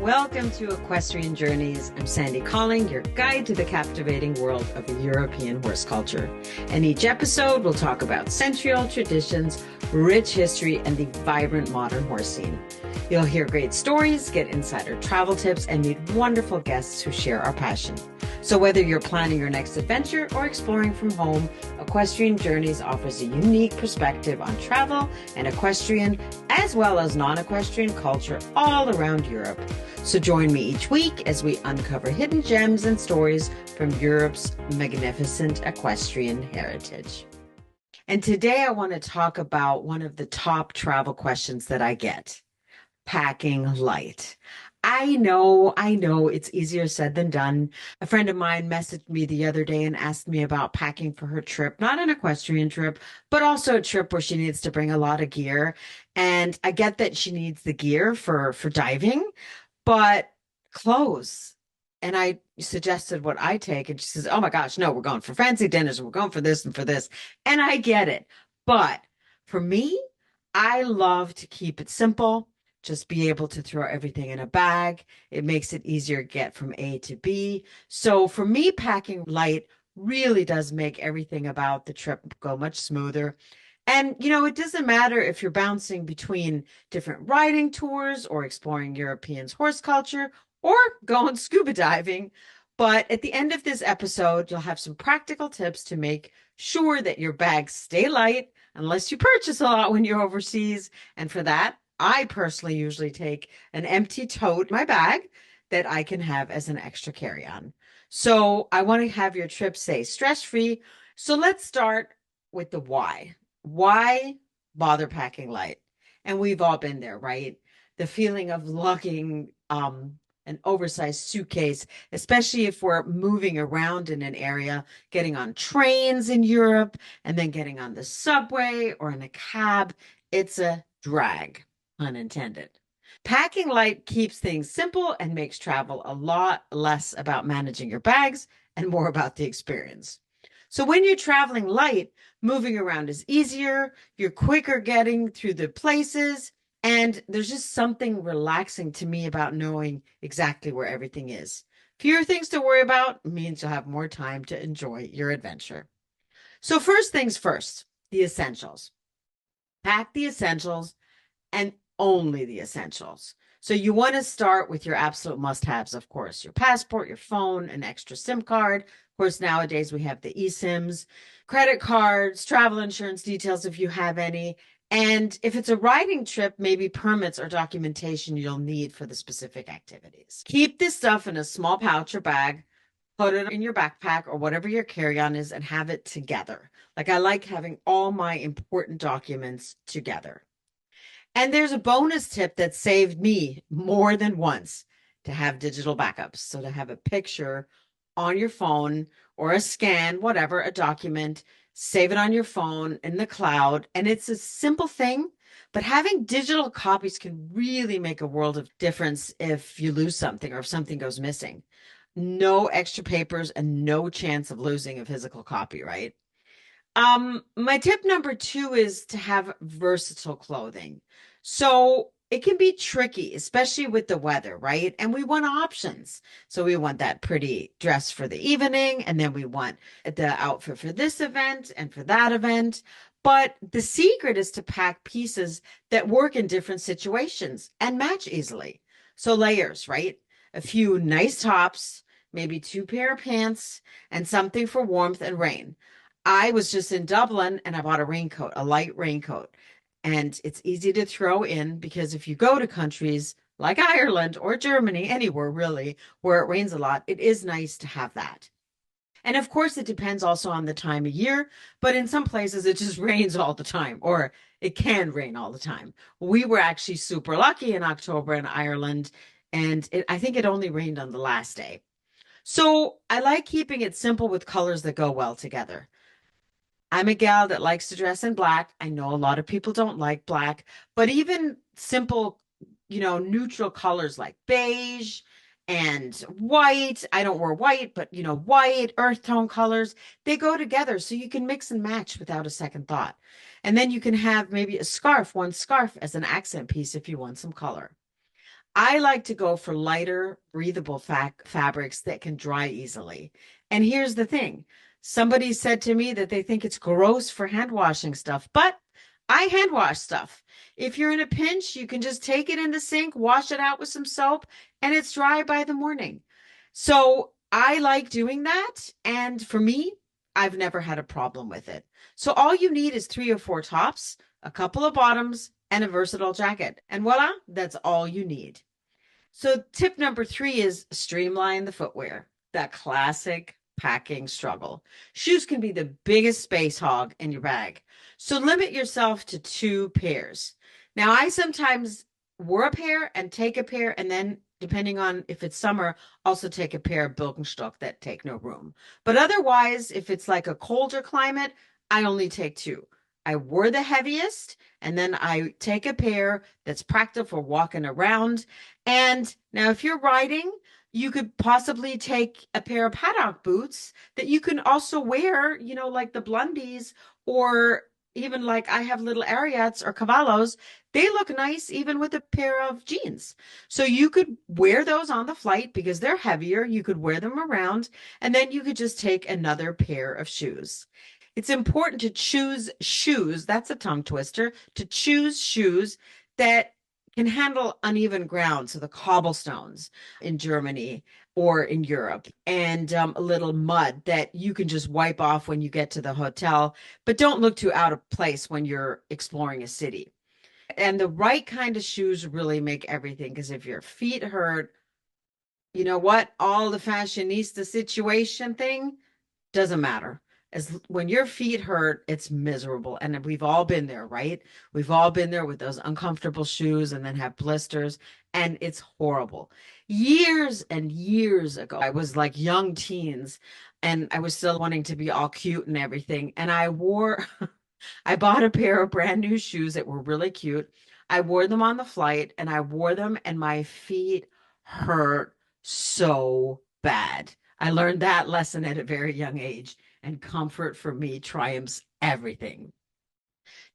Welcome to Equestrian Journeys. I'm Sandy Colling, your guide to the captivating world of European horse culture. In each episode, we'll talk about century-old traditions, rich history, and the vibrant modern horse scene. You'll hear great stories, get insider travel tips, and meet wonderful guests who share our passion. So whether you're planning your next adventure or exploring from home, Equestrian Journeys offers a unique perspective on travel and equestrian, as well as non-equestrian culture all around Europe. So join me each week as we uncover hidden gems and stories from Europe's magnificent equestrian heritage. And today I want to talk about one of the top travel questions that I get: packing light. I know it's easier said than done. A friend of mine messaged me the other day and asked me about packing for her trip, not an equestrian trip, but also a trip where she needs to bring a lot of gear. And I get that she needs the gear for diving, but clothes. And I suggested what I take, and she says, "Oh my gosh, no, we're going for fancy dinners, and we're going for this and for this." And I get it. But for me, I love to keep it simple. Just be able to throw everything in a bag. It makes it easier to get from A to B. So for me, packing light really does make everything about the trip go much smoother. And, it doesn't matter if you're bouncing between different riding tours or exploring Europeans' horse culture or going scuba diving. But at the end of this episode, you'll have some practical tips to make sure that your bags stay light, unless you purchase a lot when you're overseas. And for that, I personally usually take an empty tote in my bag that I can have as an extra carry-on. So I want to have your trip stay stress-free. So let's start with the why. Why bother packing light? And we've all been there, right? The feeling of lugging an oversized suitcase, especially if we're moving around in an area, getting on trains in Europe, and then getting on the subway or in a cab. It's a drag, unintended. Packing light keeps things simple and makes travel a lot less about managing your bags and more about the experience. So when you're traveling light, moving around is easier, you're quicker getting through the places, and there's just something relaxing to me about knowing exactly where everything is. Fewer things to worry about means you'll have more time to enjoy your adventure. So first things first, the essentials. Pack the essentials and only the essentials. So you want to start with your absolute must-haves, of course, your passport, your phone, an extra SIM card. Of course, nowadays we have the eSIMs, credit cards, travel insurance details if you have any. And if it's a riding trip, maybe permits or documentation you'll need for the specific activities. Keep this stuff in a small pouch or bag, put it in your backpack or whatever your carry-on is, and have it together. Like, I like having all my important documents together. And there's a bonus tip that saved me more than once: to have digital backups. So to have a picture on your phone or a scan, whatever, a document, save it on your phone in the cloud. And it's a simple thing, but having digital copies can really make a world of difference if you lose something or if something goes missing. No extra papers and no chance of losing a physical copy, right? My tip number 2 is to have versatile clothing. So it can be tricky, especially with the weather, right? And we want options. So we want that pretty dress for the evening, and then we want the outfit for this event and for that event. But the secret is to pack pieces that work in different situations and match easily. So layers, right? A few nice tops, maybe 2 pair of pants, and something for warmth and rain. I was just in Dublin and I bought a raincoat, a light raincoat. And it's easy to throw in because if you go to countries like Ireland or Germany, anywhere really, where it rains a lot, it is nice to have that. And of course, it depends also on the time of year, but in some places it just rains all the time, or it can rain all the time. We were actually super lucky in October in Ireland, and I think it only rained on the last day. So I like keeping it simple with colors that go well together. I'm a gal that likes to dress in black. I know a lot of people don't like black, but even simple, neutral colors like beige and white. I don't wear white, but white, earth tone colors, they go together. So you can mix and match without a second thought. And then you can have maybe one scarf as an accent piece if you want some color. I like to go for lighter, breathable fabrics that can dry easily. And here's the thing. Somebody said to me that they think it's gross for hand washing stuff, but I hand wash stuff. If you're in a pinch, you can just take it in the sink, wash it out with some soap, and it's dry by the morning. So I like doing that. And for me, I've never had a problem with it. So all you need is three or four tops, a couple of bottoms, and a versatile jacket. And voila, that's all you need. So, tip number three is streamline the footwear, that classic packing struggle. Shoes can be the biggest space hog in your bag. So, limit yourself to two pairs. Now, I sometimes wear a pair and take a pair, and then, depending on if it's summer, also take a pair of Birkenstock that take no room. But otherwise, if it's like a colder climate, I only take two. I wear the heaviest, and then I take a pair that's practical for walking around. And now, if you're riding, you could possibly take a pair of paddock boots that you can also wear, like the blundies, or even like I have little Ariats or Cavallos. They look nice even with a pair of jeans. So you could wear those on the flight because they're heavier. You could wear them around, and then you could just take another pair of shoes. It's important to choose shoes. That's a tongue twister. To choose shoes that can handle uneven ground. So the cobblestones in Germany or in Europe, and a little mud that you can just wipe off when you get to the hotel, but don't look too out of place when you're exploring a city. And the right kind of shoes really make everything, because if your feet hurt, you know what? All the fashionista situation thing doesn't matter. As when your feet hurt, it's miserable. And we've all been there, right? We've all been there with those uncomfortable shoes and then have blisters, and it's horrible. Years and years ago, I was like young teens and I was still wanting to be all cute and everything. And I bought a pair of brand new shoes that were really cute. I wore them on the flight and I wore them, and my feet hurt so bad. I learned that lesson at a very young age, and comfort for me triumphs everything.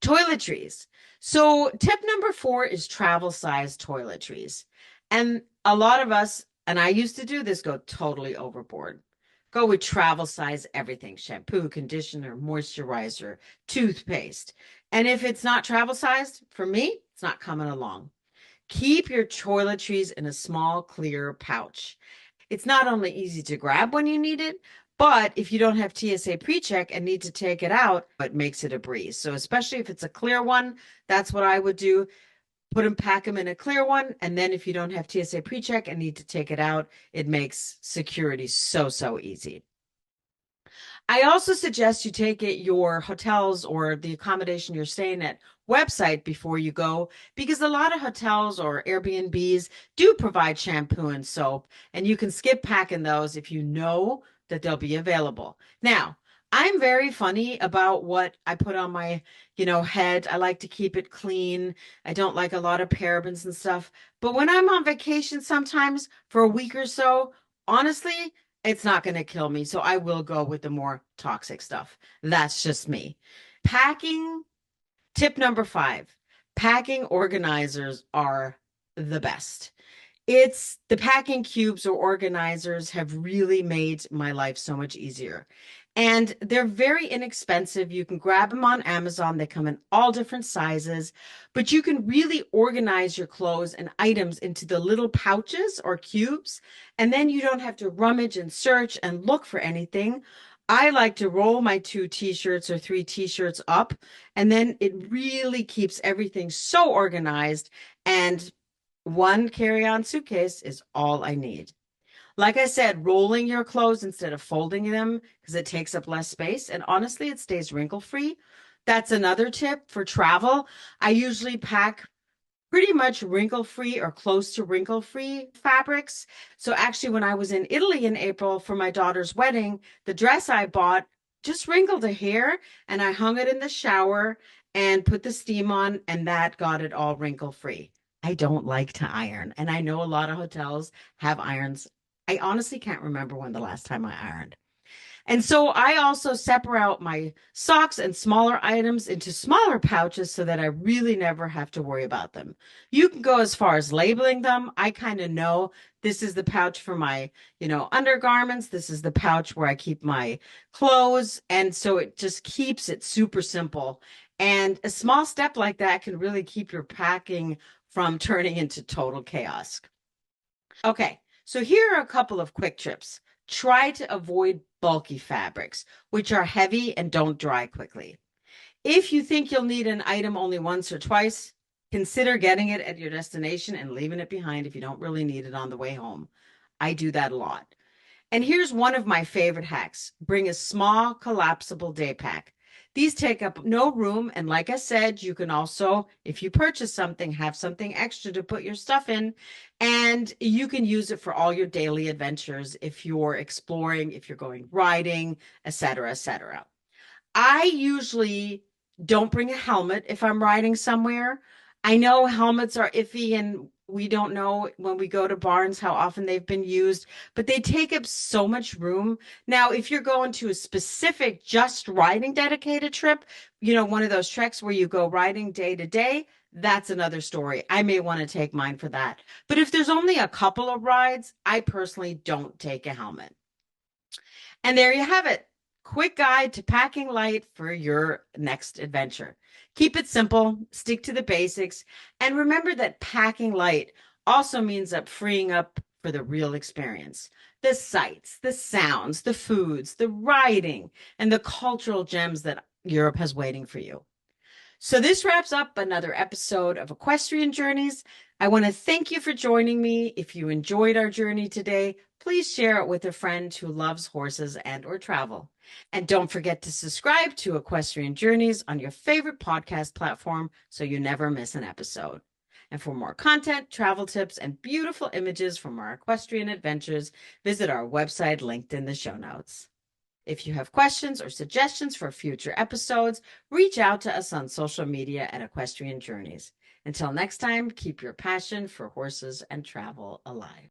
Toiletries. So, tip number four is travel size toiletries. And a lot of us, and I used to do this, go totally overboard. Go with travel size everything: shampoo, conditioner, moisturizer, toothpaste. And if it's not travel sized, for me, it's not coming along. Keep your toiletries in a small, clear pouch. It's not only easy to grab when you need it, but if you don't have TSA pre-check and need to take it out, it makes it a breeze. So especially if it's a clear one, that's what I would do. Pack them in a clear one. And then if you don't have TSA pre-check and need to take it out, it makes security so, so easy. I also suggest you take it your hotels or the accommodation you're staying at website before you go, because a lot of hotels or Airbnbs do provide shampoo and soap, and you can skip packing those if you know that they'll be available. Now, I'm very funny about what I put on my, head. I like to keep it clean. I don't like a lot of parabens and stuff. But when I'm on vacation sometimes for a week or so, honestly, it's not going to kill me. So I will go with the more toxic stuff. That's just me. Packing, tip number five, packing organizers are the best. It's the packing cubes or organizers have really made my life so much easier. And they're very inexpensive. You can grab them on Amazon. They come in all different sizes, but you can really organize your clothes and items into the little pouches or cubes. And then you don't have to rummage and search and look for anything. I like to roll my two t-shirts or three t-shirts up, and then it really keeps everything so organized. And one carry-on suitcase is all I need. Like I said, rolling your clothes instead of folding them because it takes up less space. And honestly, it stays wrinkle-free. That's another tip for travel. I usually pack pretty much wrinkle-free or close to wrinkle-free fabrics. So actually, when I was in Italy in April for my daughter's wedding, the dress I bought just wrinkled a hair, and I hung it in the shower and put the steam on, and that got it all wrinkle-free. I don't like to iron, and I know a lot of hotels have irons. I honestly can't remember when the last time I ironed. And so I also separate out my socks and smaller items into smaller pouches so that I really never have to worry about them. You can go as far as labeling them. I kind of know this is the pouch for my, undergarments. This is the pouch where I keep my clothes. And so it just keeps it super simple. And a small step like that can really keep your packing from turning into total chaos. Okay, so here are a couple of quick tips. Try to avoid bulky fabrics, which are heavy and don't dry quickly. If you think you'll need an item only once or twice, consider getting it at your destination and leaving it behind if you don't really need it on the way home. I do that a lot. And here's one of my favorite hacks. Bring a small collapsible day pack. These take up no room. And like I said, you can also, if you purchase something, have something extra to put your stuff in. And you can use it for all your daily adventures if you're exploring, if you're going riding, etc., etc. I usually don't bring a helmet if I'm riding somewhere. I know helmets are iffy and we don't know when we go to barns how often they've been used, but they take up so much room. Now, if you're going to a specific just riding dedicated trip, one of those treks where you go riding day to day, that's another story. I may want to take mine for that. But if there's only a couple of rides, I personally don't take a helmet. And there you have it. Quick guide to packing light for your next adventure. Keep it simple, stick to the basics, and remember that packing light also means freeing up for the real experience. The sights, the sounds, the foods, the riding, and the cultural gems that Europe has waiting for you. So this wraps up another episode of Equestrian Journeys. I want to thank you for joining me. If you enjoyed our journey today, please share it with a friend who loves horses and/or travel. And don't forget to subscribe to Equestrian Journeys on your favorite podcast platform so you never miss an episode. And for more content, travel tips, and beautiful images from our equestrian adventures, visit our website linked in the show notes. If you have questions or suggestions for future episodes, reach out to us on social media at Equestrian Journeys. Until next time, keep your passion for horses and travel alive.